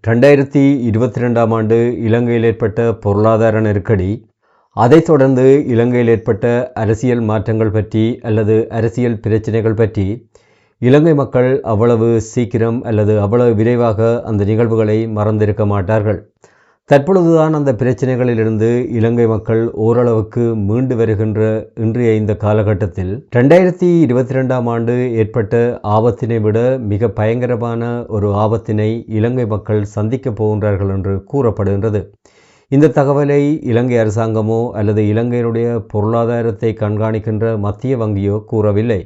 2022ஆம் ஆண்டு இலங்கையில் ஏற்பட்ட பொருளாதார நெருக்கடி, அதைத் தொடர்ந்து இலங்கையில் ஏற்பட்ட அரசியல் மாற்றங்கள் பற்றி அல்லது அரசியல் பிரச்சினைகள் பற்றி இலங்கை மக்கள் அவ்வளவு சீக்கிரம் அல்லது அவ்வளவு விரைவாக அந்த நிகழ்வுகளை மறந்திருக்க மாட்டார்கள். தற்பொழுதுதான் அந்த பிரச்சனைகளிலிருந்து இலங்கை மக்கள் ஓரளவுக்கு மீண்டு வருகின்ற இன்றைய இந்த காலகட்டத்தில் 2022ஆம் ஆண்டு ஏற்பட்ட ஆபத்தினை விட மிக பயங்கரமான ஒரு ஆபத்தினை இலங்கை மக்கள் சந்திக்கப் போகின்றார்கள் என்று கூறப்படுகின்றது. இந்த தகவலை இலங்கை அரசாங்கமோ அல்லது இலங்கையினுடைய பொருளாதாரத்தை கண்காணிக்கின்ற மத்திய வங்கியோ கூறவில்லை.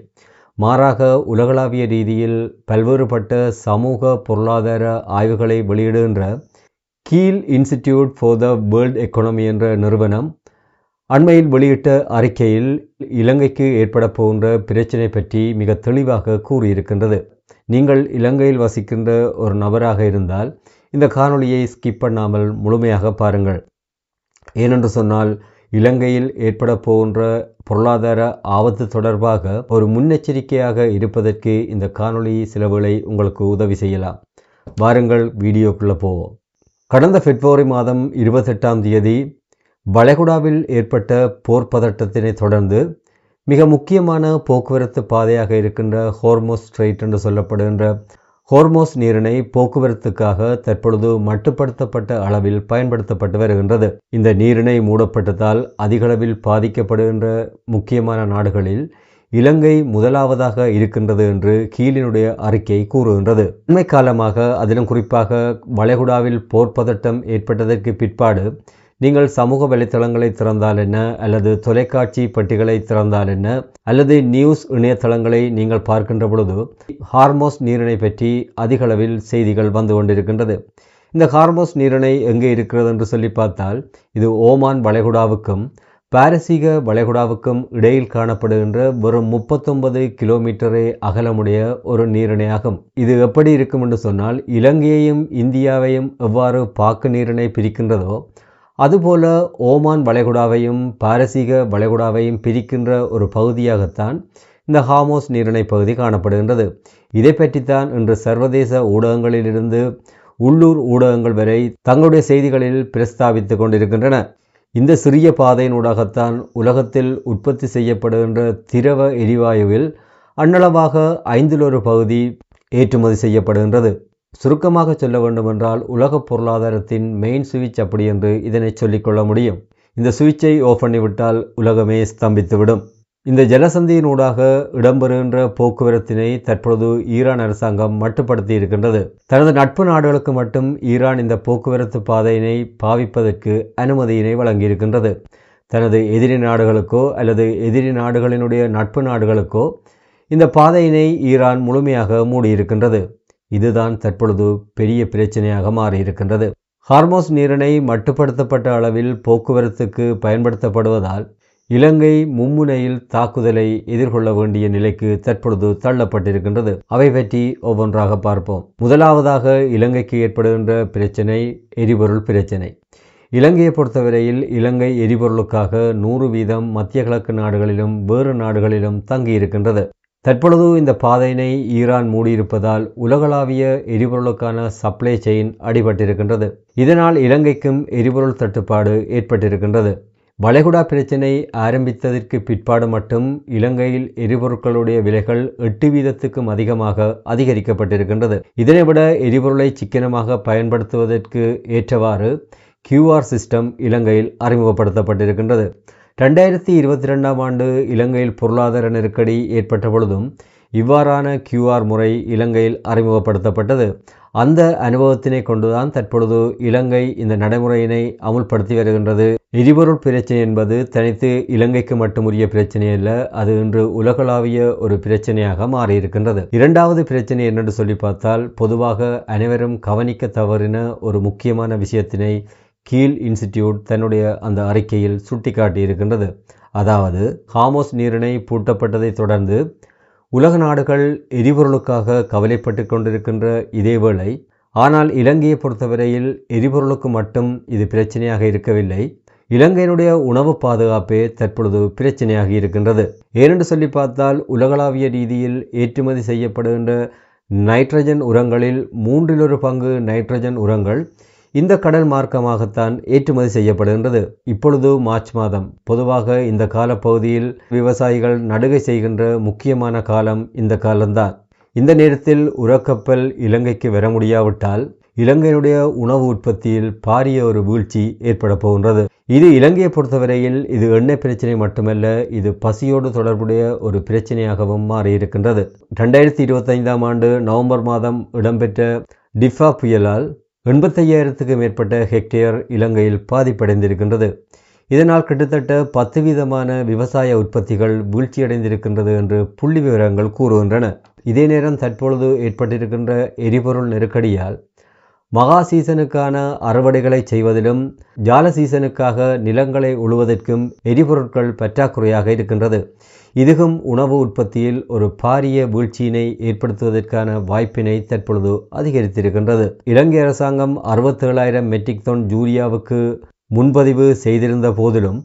மாறாக உலகளாவிய ரீதியில் பல்வேறுபட்ட சமூக பொருளாதார ஆய்வுகளை வெளியிடுகின்ற Kiel Institute for the World Economy என்ற நிறுவனம் அண்மையில் வெளியிட்ட அறிக்கையில் இலங்கைக்கு ஏற்பட போகின்ற பிரச்சினை பற்றி மிக தெளிவாக கூறியிருக்கின்றது. நீங்கள் இலங்கையில் வசிக்கின்ற ஒரு நபராக இருந்தால் இந்த காணொளியை ஸ்கிப் பண்ணாமல் முழுமையாக பாருங்கள். ஏனென்று சொன்னால் இலங்கையில் ஏற்பட போகின்ற பொருளாதார ஆபத்து தொடர்பாக ஒரு முன்னெச்சரிக்கையாக இருப்பதற்கு இந்த காணொளி சிலவேளை உங்களுக்கு உதவி செய்யலாம். வாருங்கள் வீடியோக்குள்ளே போவோம். கடந்த பிப்ரவரி மாதம் 28ஆம் தேதி வளைகுடாவில் ஏற்பட்ட போர் பதட்டத்தினை தொடர்ந்து மிக முக்கியமான போக்குவரத்து பாதையாக இருக்கின்ற ஹோர்மோஸ் ஸ்ட்ரெய்ட் என்று சொல்லப்படுகின்ற ஹோர்மோஸ் நீரிணை போக்குவரத்துக்காக தற்பொழுது மட்டுப்படுத்தப்பட்ட அளவில் பயன்படுத்தப்பட்டு வருகின்றது. இந்த நீரிணை மூடப்பட்டதால் அதிகளவில் பாதிக்கப்படுகின்ற முக்கியமான நாடுகளில் இலங்கை முதலாவதாக இருக்கின்றது என்று கீலினுடைய அறிக்கை கூறுகின்றது. உண்மை காலமாக அதிலும் குறிப்பாக வளைகுடாவில் போர் பதட்டம் ஏற்பட்டதற்கு பிற்பாடு நீங்கள் சமூக வலைத்தளங்களை திறந்தால் என்ன, அல்லது தொலைக்காட்சி பட்டிகளை திறந்தால் என்ன, அல்லது நியூஸ் இணையதளங்களை நீங்கள் பார்க்கின்ற பொழுது ஹார்மோஸ் நீரிணை பற்றி அதிகளவில் செய்திகள் வந்து கொண்டிருக்கின்றது. இந்த ஹார்மோஸ் நீரிணை எங்கே இருக்கிறது என்று சொல்லி பார்த்தால் இது ஓமான் வளைகுடாவுக்கும் பாரசீக வளைகுடாவுக்கும் இடையில் காணப்படுகின்ற வெறும் 39 கிலோமீட்டரே அகலமுடைய ஒரு நீரிணையாகும். இது எப்படி இருக்கும் என்று சொன்னால் இலங்கையையும் இந்தியாவையும் எவ்வாறு பாக்கு நீரிணை பிரிக்கின்றதோ அதுபோல ஓமான் வளைகுடாவையும் பாரசீக வளைகுடாவையும் பிரிக்கின்ற ஒரு பகுதியாகத்தான் இந்த ஹார்மோஸ் நீரிணை பகுதி காணப்படுகின்றது. இதை பற்றித்தான் இன்று சர்வதேச ஊடகங்களிலிருந்து உள்ளூர் ஊடகங்கள் வரை தங்களுடைய செய்திகளில் பிரஸ்தாபித்து கொண்டிருக்கின்றன. இந்த சிறிய பாதையினூடாகத்தான் உலகத்தில் உற்பத்தி செய்யப்படுகின்ற திரவ எரிவாயுவில் அண்ணளவாக 1/5 பகுதி ஏற்றுமதி செய்யப்படுகின்றது. சுருக்கமாக சொல்ல வேண்டுமென்றால் உலக பொருளாதாரத்தின் மெயின் சுவிட்ச் அப்படி என்று இதனை சொல்லிக்கொள்ள முடியும். இந்த சுவிட்சை ஓஃப் பண்ணிவிட்டால் உலகமே ஸ்தம்பித்துவிடும். இந்த ஜலசந்தியினூடாக இடம்பெறுகின்ற போக்குவரத்தினை தற்பொழுது ஈரான் அரசாங்கம் மட்டுப்படுத்தி இருக்கின்றது. தனது நட்பு நாடுகளுக்கு மட்டும் ஈரான் இந்த போக்குவரத்து பாதையினை பாவிப்பதற்கு அனுமதியினை வழங்கியிருக்கின்றது. தனது எதிரி நாடுகளுக்கோ அல்லது எதிரி நாடுகளினுடைய நட்பு நாடுகளுக்கோ இந்த பாதையினை ஈரான் முழுமையாக மூடியிருக்கின்றது. இதுதான் தற்பொழுது பெரிய பிரச்சனையாக மாறியிருக்கின்றது. ஹார்மோஸ் நீரிணை மட்டுப்படுத்தப்பட்ட அளவில் போக்குவரத்துக்கு பயன்படுத்தப்படுவதால் இலங்கை மும்முனையில் தாக்குதலை எதிர்கொள்ள வேண்டிய நிலைக்கு தற்பொழுது தள்ளப்பட்டிருக்கின்றது. அவை பற்றி ஒவ்வொன்றாக பார்ப்போம். முதலாவதாக இலங்கைக்கு ஏற்படுகின்ற பிரச்சனை எரிபொருள் பிரச்சனை. இலங்கையை பொறுத்தவரையில் இலங்கை எரிபொருளுக்காக 100% மத்திய கிழக்கு நாடுகளிலும் வேறு நாடுகளிலும் தங்கியிருக்கின்றது. தற்பொழுது இந்த பாதையினை ஈரான் மூடியிருப்பதால் உலகளாவிய எரிபொருளுக்கான சப்ளை செயின் அடிபட்டிருக்கின்றது. இதனால் இலங்கைக்கும் எரிபொருள் தட்டுப்பாடு ஏற்பட்டிருக்கின்றது. வளைகுடா பிரச்சினை ஆரம்பித்ததற்கு பிற்பாடு மட்டும் இலங்கையில் எரிபொருட்களுடைய விலைகள் 8% அதிகமாக அதிகரிக்கப்பட்டிருக்கின்றது. இதனை விட எரிபொருளை சிக்கனமாக பயன்படுத்துவதற்கு ஏற்றவாறு QR சிஸ்டம் இலங்கையில் அறிமுகப்படுத்தப்பட்டிருக்கின்றது. 2022ஆம் ஆண்டு இலங்கையில் பொருளாதார நெருக்கடி ஏற்பட்ட பொழுதும் இவ்வாறான QR முறை இலங்கையில் அறிமுகப்படுத்தப்பட்டது. அந்த அனுபவத்தினை கொண்டுதான் தற்பொழுது இலங்கை இந்த நடைமுறையினை அமுல்படுத்தி வருகின்றது. எரிபொருள் பிரச்சனை என்பது தனித்து இலங்கைக்கு மட்டும் உரிய பிரச்சனை அல்ல, அது இன்று உலகளாவிய ஒரு பிரச்சனையாக மாறியிருக்கின்றது. இரண்டாவது பிரச்சனை என்னென்று சொல்லி பார்த்தால் பொதுவாக அனைவரும் கவனிக்க தவறின ஒரு முக்கியமான விஷயத்தினை கீல் இன்ஸ்டிடியூட் தன்னுடைய அந்த அறிக்கையில் சுட்டிக்காட்டியிருக்கின்றது. அதாவது ஹார்மோஸ் நீரிணை பூட்டப்பட்டதை தொடர்ந்து உலக நாடுகள் எரிபொருளுக்காக கவலைப்பட்டு கொண்டிருக்கின்ற இதேவேளை ஆனால் இலங்கையை பொறுத்தவரையில் எரிபொருளுக்கு மட்டும் இது பிரச்சனையாக இருக்கவில்லை. இலங்கையினுடைய உணவு பாதுகாப்பே தற்பொழுது பிரச்சனையாகி இருக்கின்றது. ஏனென்று சொல்லி பார்த்தால் உலகளாவிய ரீதியில் ஏற்றுமதி செய்யப்படுகின்ற நைட்ரஜன் உரங்களில் 1/3 பங்கு நைட்ரஜன் உரங்கள் இந்த கடல் மார்க்கமாகத்தான் ஏற்றுமதி செய்யப்படுகின்றது. இப்பொழுது மார்ச் மாதம். பொதுவாக இந்த காலப்பகுதியில் விவசாயிகள் நடுகை செய்கின்ற முக்கியமான காலம் இந்த காலம்தான். இந்த நேரத்தில் உரக்கப்பல் இலங்கைக்கு வர முடியாவிட்டால் இலங்கையினுடைய உணவு உற்பத்தியில் பாரிய ஒரு வீழ்ச்சி ஏற்பட போகின்றது. இது இலங்கையை பொறுத்தவரையில் இது எண்ணெய் பிரச்சனை மட்டுமல்ல, இது பசியோடு தொடர்புடைய ஒரு பிரச்சனையாகவும் மாறியிருக்கின்றது. 2025ஆம் ஆண்டு நவம்பர் மாதம் இடம்பெற்ற டிஃபா புயலால் 85,000க்கு மேற்பட்ட ஹெக்டேர் இலங்கையில் பாதிப்படைந்திருக்கின்றது. இதனால் கிட்டத்தட்ட 10% விவசாய உற்பத்திகள் வீழ்ச்சியடைந்திருக்கின்றது என்று புள்ளி விவரங்கள் கூறுகின்றன. இதே நேரம் தற்பொழுது ஏற்பட்டிருக்கின்ற எரிபொருள் நெருக்கடியால் மகா சீசனுக்கான அறுவடைகளை செய்வதிலும் ஜால சீசனுக்காக நிலங்களை உழுவதற்கும் எரிபொருட்கள் பற்றாக்குறையாக இருக்கின்றது. இதுவும் உணவு உற்பத்தியில் ஒரு பாரிய வீழ்ச்சியினை ஏற்படுத்துவதற்கான வாய்ப்பினை தற்பொழுது அதிகரித்திருக்கின்றது. இலங்கை அரசாங்கம் 67,000 மெட்ரிக் டன் யூரியாவுக்கு முன்பதிவு செய்திருந்த போதிலும்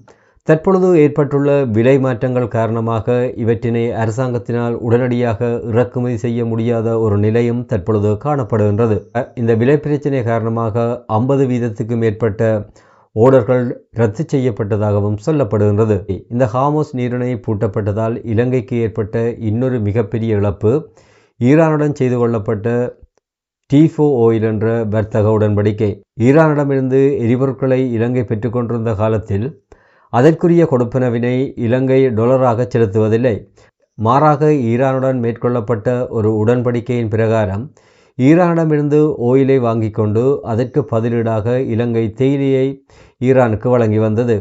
தற்பொழுது ஏற்பட்டுள்ள விலை மாற்றங்கள் காரணமாக இவற்றினை அரசாங்கத்தினால் உடனடியாக இறக்குமதி செய்ய முடியாத ஒரு நிலையும் தற்பொழுது காணப்படுகின்றது. இந்த விலை பிரச்சினை காரணமாக 50% மேற்பட்ட ஓர்டர்கள் ரத்து செய்யப்பட்டதாகவும் சொல்லப்படுகின்றது. இந்த ஹார்முஸ் நீரிணை பூட்டப்பட்டதால் இலங்கைக்கு ஏற்பட்ட இன்னொரு மிகப்பெரிய இழப்பு ஈரானுடன் செய்து கொள்ளப்பட்ட T4 oil என்ற வர்த்தக உடன்படிக்கை. ஈரானிடமிருந்து எரிபொருட்களை இலங்கை பெற்றுக்கொண்டிருந்த காலத்தில் அதற்குரிய கொடுப்பனவினை இலங்கை டொலராக செலுத்துவதில்லை. மாறாக ஈரானுடன் மேற்கொள்ளப்பட்ட ஒரு உடன்படிக்கையின் பிரகாரம் ஈரானிடமிருந்து ஓயிலை வாங்கி கொண்டு அதற்கு பதிலீடாக இலங்கை தேயிலையை ஈரானுக்கு வழங்கி வந்தது.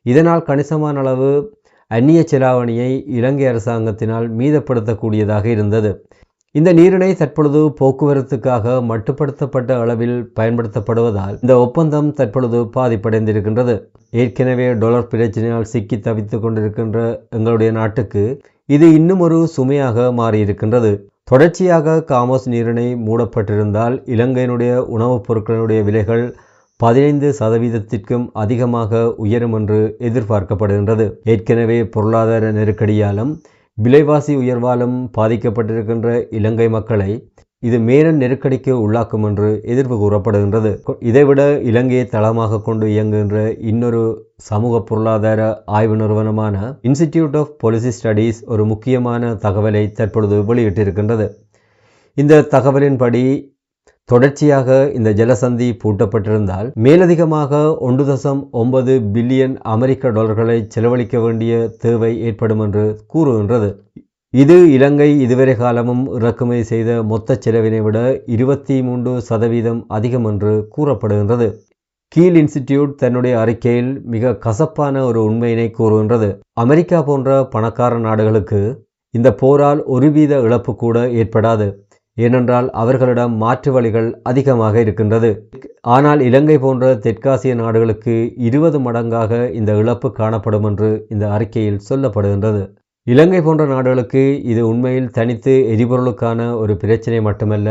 இதனால் கணிசமான அளவு அந்நிய செலாவணியை இலங்கை அரசாங்கத்தினால் மீதப்படுத்தக்கூடியதாக இருந்தது. இந்த நீரிணை தற்பொழுது போக்குவரத்துக்காக மட்டுப்படுத்தப்பட்ட அளவில் பயன்படுத்தப்படுவதால் இந்த ஒப்பந்தம் தற்பொழுது பாதிப்படைந்திருக்கின்றது. ஏற்கனவே டொலர் பிரச்சனையால் சிக்கி தவித்து கொண்டிருக்கின்ற எங்களுடைய நாட்டுக்கு இது இன்னும் ஒரு சுமையாக மாறியிருக்கின்றது. தொடர்ச்சியாக ஹார்முஸ் நீரிணை மூடப்பட்டிருந்தால் இலங்கையினுடைய உணவுப் பொருட்களுடைய விலைகள் 15% அதிகமாக உயரும் என்று எதிர்பார்க்கப்படுகின்றது. ஏற்கனவே பொருளாதார நெருக்கடியாலும் விலைவாசி உயர்வாலும் பாதிக்கப்பட்டிருக்கின்ற இலங்கை மக்களை இது மேலும் நெருக்கடிக்கு உள்ளாக்கும் என்று எதிர்ப்பு கூறப்படுகின்றது. இதைவிட இலங்கையை தளமாக கொண்டு இயங்குகின்ற இன்னொரு சமூக பொருளாதார ஆய்வு நிறுவனமான இன்ஸ்டிடியூட் ஆஃப் பாலிசி ஸ்டடீஸ் ஒரு முக்கியமான தகவலை தற்பொழுது வெளியிட்டிருக்கின்றது. இந்த தகவலின்படி தொடர்ச்சியாக இந்த ஜலசந்தி பூட்டப்பட்டிருந்தால் மேலதிகமாக 1.9 பில்லியன் அமெரிக்க டாலர்களை செலவழிக்க வேண்டிய தேவை ஏற்படும் என்று கூறுகின்றது. இது இலங்கை இதுவரை காலமும் இறக்குமதி செய்த மொத்த செலவினை விட 23% அதிகம் என்று கூறப்படுகின்றது. கீல் இன்ஸ்டிடியூட் தன்னுடைய அறிக்கையில் மிக கசப்பான ஒரு உண்மையினை கூறுகின்றது. அமெரிக்கா போன்ற பணக்கார நாடுகளுக்கு இந்த போரால் 1% இழப்பு கூட ஏற்படாது. ஏனென்றால் அவர்களிடம் மாற்று வழிகள் அதிகமாக இருக்கின்றது. ஆனால் இலங்கை போன்ற தெற்காசிய நாடுகளுக்கு 20 மடங்காக இந்த இழப்பு காணப்படும் என்று இந்த அறிக்கையில் சொல்லப்படுகின்றது. இலங்கை போன்ற நாடுகளுக்கு இது உண்மையில் தனித்து எரிபொருளுக்கான ஒரு பிரச்சனை மட்டுமல்ல,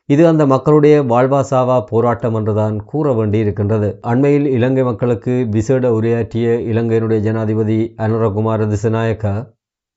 இது அந்த மக்களுடைய வாழ்வா சாவா போராட்டம் என்றுதான் கூற வேண்டி இருக்கின்றது. அண்மையில் இலங்கை மக்களுக்கு விசேட உரையாற்றிய இலங்கையினுடைய ஜனாதிபதி அனுரகுமார திசாநாயக்கா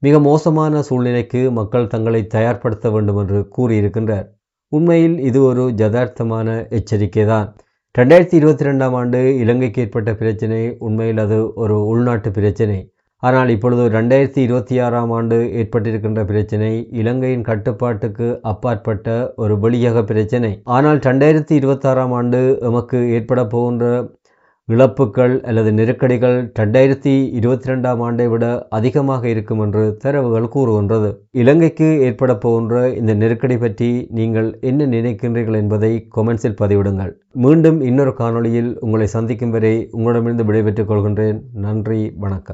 மிக மோசமான சூழ்நிலைக்கு மக்கள் தங்களை தயார்படுத்த வேண்டும் என்று கூறியிருக்கின்றார். உண்மையில் இது ஒரு யதார்த்தமான எச்சரிக்கை தான். 2022ஆம் ஆண்டு இலங்கைக்கு ஏற்பட்ட பிரச்சனை உண்மையில் அது ஒரு உள்நாட்டு பிரச்சனை. ஆனால் இப்பொழுது 2026ஆம் ஆண்டு ஏற்பட்டிருக்கின்ற பிரச்சனை இலங்கையின் கட்டுப்பாட்டுக்கு அப்பாற்பட்ட ஒரு வெளியக பிரச்சனை. ஆனால் 2026ஆம் ஆண்டு எமக்கு ஏற்பட போகின்ற இழப்புகள் அல்லது நெருக்கடிகள் 2022ஆம் ஆண்டை விட அதிகமாக இருக்கும் என்று தரவுகள் கூறுகின்றது. இலங்கைக்கு ஏற்பட போகின்ற இந்த நெருக்கடி பற்றி நீங்கள் என்ன நினைக்கின்றீர்கள் என்பதை கொமெண்ட்ஸில் பதிவிடுங்கள். மீண்டும் இன்னொரு காணொளியில் உங்களை சந்திக்கும் வரை உங்களிடமிருந்து விடைபெற்றுக் கொள்கின்றேன். நன்றி, வணக்கம்.